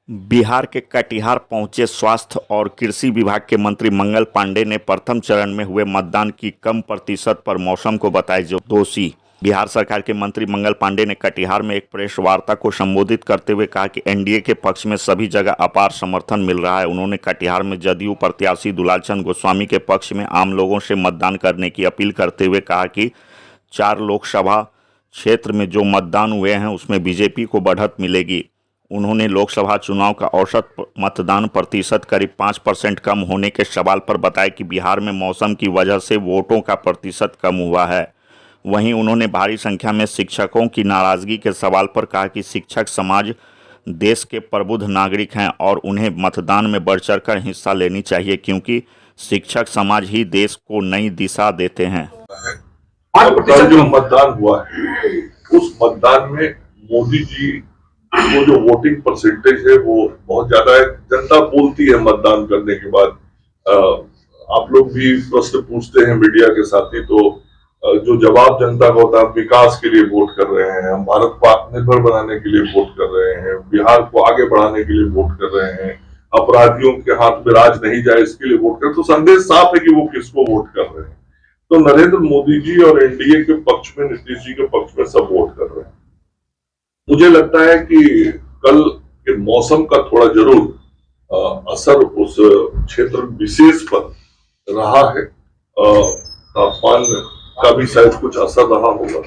बिहार के कटिहार पहुंचे स्वास्थ्य और कृषि विभाग के मंत्री मंगल पांडे ने प्रथम चरण में हुए मतदान की कम प्रतिशत पर मौसम को बताए जो दोषी। बिहार सरकार के मंत्री मंगल पांडे ने कटिहार में एक प्रेस वार्ता को संबोधित करते हुए कहा कि एनडीए के पक्ष में सभी जगह अपार समर्थन मिल रहा है। उन्होंने कटिहार में जदयू प्रत्याशी दुलालचंद गोस्वामी के पक्ष में आम लोगों से मतदान करने की अपील करते हुए कहा कि 4 लोकसभा क्षेत्र में जो मतदान हुए हैं उसमें बीजेपी को बढ़त मिलेगी। उन्होंने लोकसभा चुनाव का औसत मतदान प्रतिशत करीब 5% कम होने के सवाल पर बताया कि बिहार में मौसम की वजह से वोटों का प्रतिशत कम हुआ है। वहीं उन्होंने भारी संख्या में शिक्षकों की नाराजगी के सवाल पर कहा कि शिक्षक समाज देश के प्रबुद्ध नागरिक हैं और उन्हें मतदान में बढ़ चढ़कर हिस्सा लेनी चाहिए, क्योंकि शिक्षक समाज ही देश को नई दिशा देते हैं। कल जो मतदान हुआ है उस मतदान में मोदी जी वो जो वोटिंग परसेंटेज है वो बहुत ज्यादा है। जनता बोलती है मतदान करने के बाद। आप लोग भी प्रश्न पूछते हैं मीडिया के साथी, तो जो जवाब जनता का होता है, विकास के लिए वोट कर रहे हैं, हम भारत को आत्मनिर्भर बनाने के लिए वोट कर रहे हैं, बिहार को आगे बढ़ाने के लिए वोट कर रहे हैं, अपराधियों के हाथ में राज नहीं जाए इसके लिए वोट कर। तो संदेश साफ है कि वो किसको वोट कर रहे हैं। तो नरेंद्र मोदी जी और एनडीए के पक्ष में, नीतीश जी के पक्ष में सब वोट कर रहे हैं। मुझे लगता है कि कल के मौसम का थोड़ा जरूर असर उस क्षेत्र विशेष पर रहा है। तापमान का भी शायद कुछ असर रहा होगा,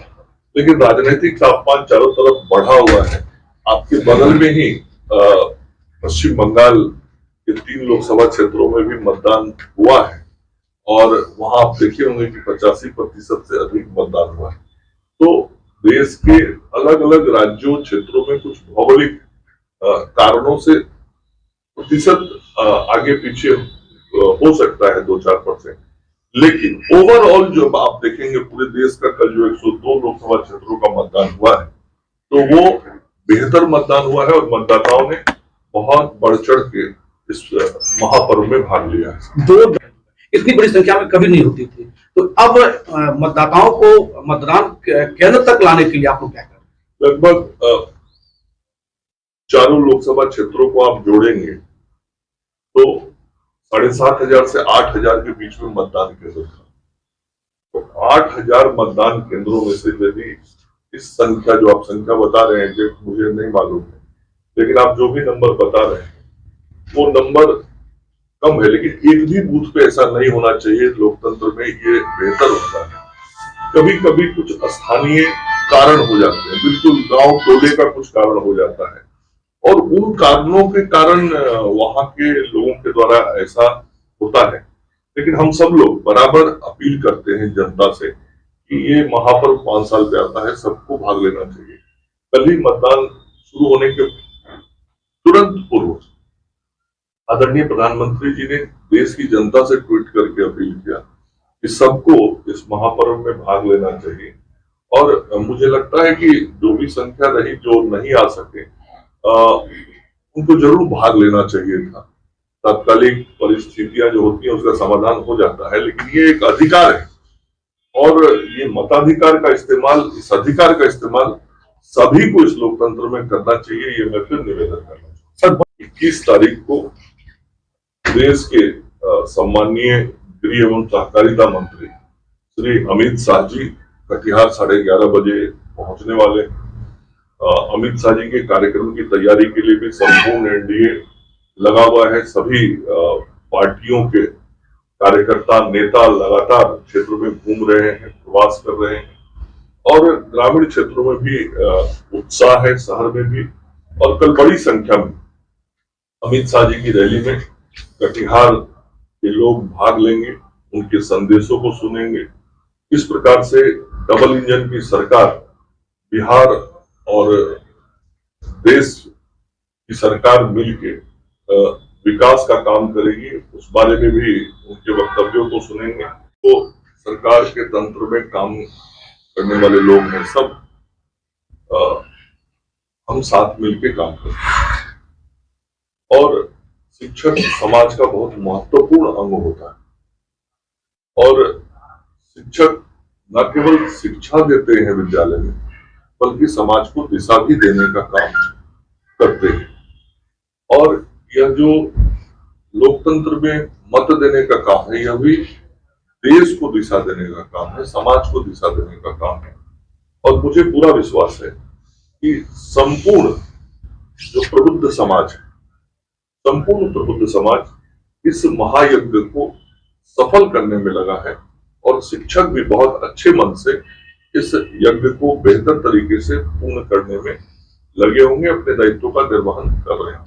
लेकिन राजनीतिक तापमान चारों तरफ बढ़ा हुआ है। आपके बगल में ही पश्चिम बंगाल के 3 लोकसभा क्षेत्रों में भी मतदान हुआ है और वहां आप देखे होंगे कि 85% से अधिक मतदान हुआ है। तो देश के अलग अलग राज्यों क्षेत्रों में कुछ भौगोलिक कारणों से प्रतिशत आगे पीछे हो सकता है 2-4%, लेकिन ओवरऑल जो आप देखेंगे पूरे देश का कल जो 102 लोकसभा क्षेत्रों का मतदान हुआ है तो वो बेहतर मतदान हुआ है और मतदाताओं ने बहुत बढ़ चढ़ के इस महापर्व में भाग लिया है। इतनी बड़ी संख्या में कभी नहीं होती थी। तो अब मतदाताओं को मतदान केंद्र तक लाने के लिए आप लोग क्या करें? लगभग चारों लोकसभा क्षेत्रों को आप जोड़ेंगे तो 7,500 से 8,000 के बीच में मतदान केंद्र था। तो 8,000 मतदान केंद्रों में से यदि इस संख्या जो आप संख्या बता रहे हैं कि मुझे नहीं मालूम है, लेकिन आप जो भी नंबर बता रहे हैं वो नंबर कम है, लेकिन एक भी बूथ पे ऐसा नहीं होना चाहिए। लोकतंत्र में ये बेहतर होता है। कभी कभी कुछ स्थानीय कारण हो जाते हैं, बिल्कुल गांव टोले का कुछ कारण हो जाता है और उन कारणों के कारण वहां के लोगों के द्वारा ऐसा होता है। लेकिन हम सब लोग बराबर अपील करते हैं जनता से कि ये महापर्व 5 साल पे आता है, सबको भाग लेना चाहिए। कल ही मतदान शुरू होने के तुरंत पूर्व आदरणीय प्रधानमंत्री जी ने देश की जनता से ट्वीट करके अपील किया कि सबको इस महापर्व में भाग लेना चाहिए। और मुझे लगता है कि जो भी संख्या रही जो नहीं आ सके उनको जरूर भाग लेना चाहिए था। तात्कालिक परिस्थितियां जो होती हैं उसका समाधान हो जाता है, लेकिन ये एक अधिकार है और ये मताधिकार का इस्तेमाल, इस अधिकार का इस्तेमाल सभी को इस लोकतंत्र में करना चाहिए। ये मैं फिर निवेदन करना चाहूँ। 21 तारीख को देश के सम्माननीय गृह एवं सहकारिता मंत्री श्री अमित शाह जी कटिहार 11:30 बजे पहुंचने वाले। अमित शाह जी के कार्यक्रम की तैयारी के लिए भी संपूर्ण एनडीए लगा हुआ है। सभी पार्टियों के कार्यकर्ता नेता लगातार क्षेत्र में घूम रहे हैं, प्रवास कर रहे हैं और ग्रामीण क्षेत्रों में भी उत्साह है, शहर में भी। और कल बड़ी संख्या में अमित शाह जी की रैली में कटिहार के लोग भाग लेंगे, उनके संदेशों को सुनेंगे। इस प्रकार से डबल इंजन की सरकार बिहार और देश की सरकार मिलके विकास का काम करेगी, उस बारे में भी उनके वक्तव्यों को सुनेंगे। तो सरकार के तंत्र में काम करने वाले लोग हैं, सब हम साथ मिलके काम करें। और शिक्षक समाज का बहुत महत्वपूर्ण अंग होता है और शिक्षक न केवल शिक्षा देते हैं विद्यालय में, बल्कि समाज को दिशा भी देने का काम करते हैं। जो लोकतंत्र में मत देने का काम है, यह भी देश को दिशा देने का काम है, समाज को दिशा देने का काम है। और मुझे पूरा विश्वास है कि संपूर्ण जो प्रबुद्ध समाज है, संपूर्ण प्रबुद्ध समाज इस महायज्ञ को सफल करने में लगा है और शिक्षक भी बहुत अच्छे मन से इस यज्ञ को बेहतर तरीके से पूर्ण करने में लगे होंगे, अपने दायित्व का निर्वहन कर रहे हैं।